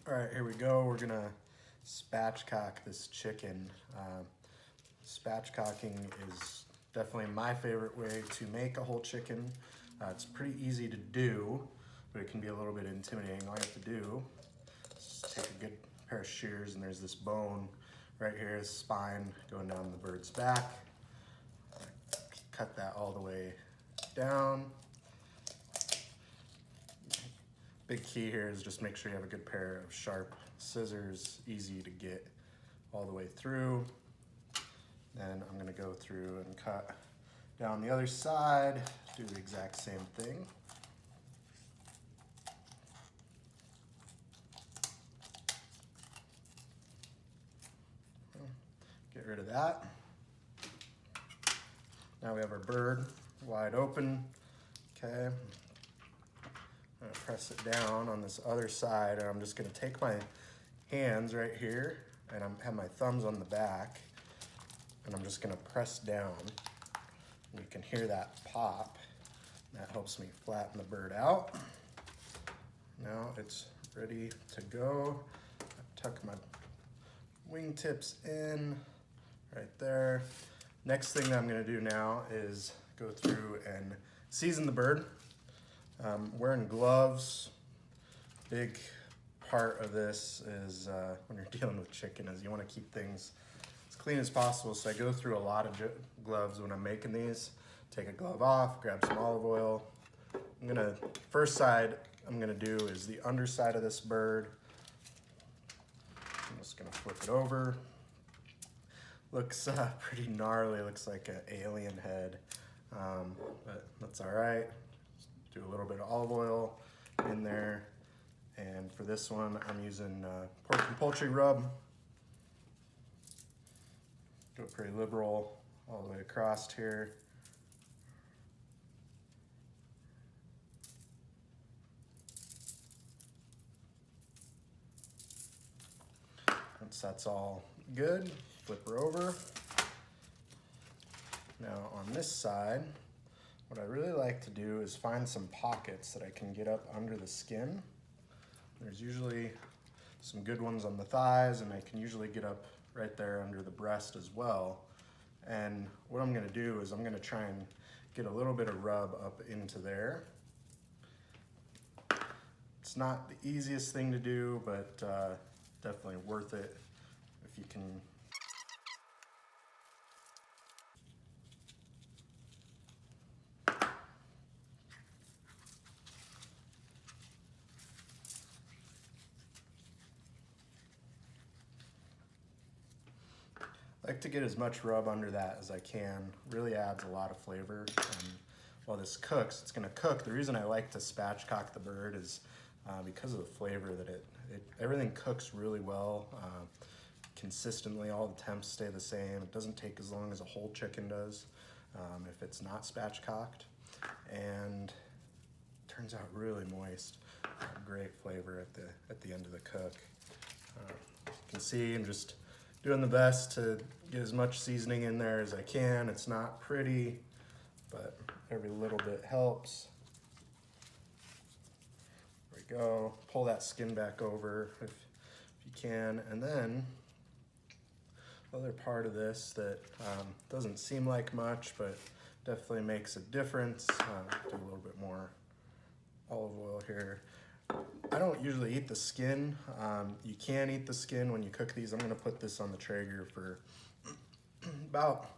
All right, here we go. We're gonna spatchcock this chicken. Spatchcocking is definitely my favorite way to make a whole chicken. It's pretty easy to do, but it can be a little bit intimidating. All you have to do is just take a good pair of shears, and there's this bone right here, this spine going down the bird's back. Cut that all the way down. Big key here is just make sure you have a good pair of sharp scissors, easy to get all the way through. Then I'm gonna go through and cut down the other side, do the exact same thing. Get rid of that. Now we have our bird wide open, okay? I'm gonna press it down on this other side, and I'm just gonna take my hands right here, and I have my thumbs on the back, and I'm just gonna press down. And you can hear that pop. That helps me flatten the bird out. Now it's ready to go. Tuck my wingtips in right there. Next thing that I'm gonna do now is go through and season the bird. Wearing gloves, big part of this is when you're dealing with chicken is you want to keep things as clean as possible. So I go through a lot of gloves when I'm making these. Take a glove off, grab some olive oil. First side I'm gonna do is the underside of this bird. I'm just gonna flip it over. Looks pretty gnarly, looks like an alien head, but that's all right. Do a little bit of olive oil in there. And for this one, I'm using pork and poultry rub. Go pretty liberal all the way across here. Once that's all good, flip her over. Now on this side, what I really like to do is find some pockets that I can get up under the skin. There's usually some good ones on the thighs, and I can usually get up right there under the breast as well. And what I'm gonna do is I'm gonna try and get a little bit of rub up into there. It's not the easiest thing to do, but definitely worth it if you can. I like to get as much rub under that as I can. Really adds a lot of flavor. While this cooks, it's gonna cook. The reason I like to spatchcock the bird is because of the flavor that everything cooks really well, consistently. All the temps stay the same. It doesn't take as long as a whole chicken does if it's not spatchcocked, and it turns out really moist. Great flavor at the end of the cook. You can see I'm just doing the best to get as much seasoning in there as I can. It's not pretty, but every little bit helps. There we go. Pull that skin back over if you can. And then the other part of this that doesn't seem like much, but definitely makes a difference. Do a little bit more olive oil here. I don't usually eat the skin. You can eat the skin when you cook these. I'm gonna put this on the Traeger for about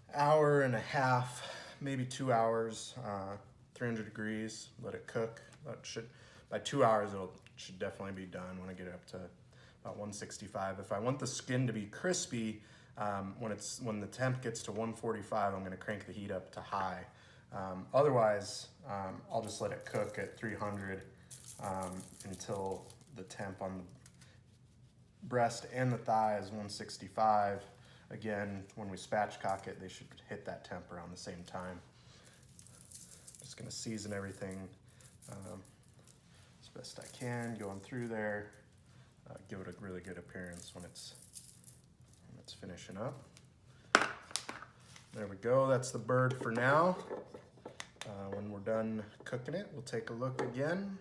an hour and a half, maybe 2 hours, 300 degrees, let it cook. By 2 hours, it should definitely be done when I get it up to about 165. If I want the skin to be crispy, when the temp gets to 145, I'm gonna crank the heat up to high. Otherwise, I'll just let it cook at 300 until the temp on the breast and the thigh is 165. Again, when we spatchcock it, they should hit that temp around the same time. Just gonna season everything as best I can, going through there. Give it a really good appearance when it's finishing up. There we go, that's the bird for now. When we're done cooking it, we'll take a look again.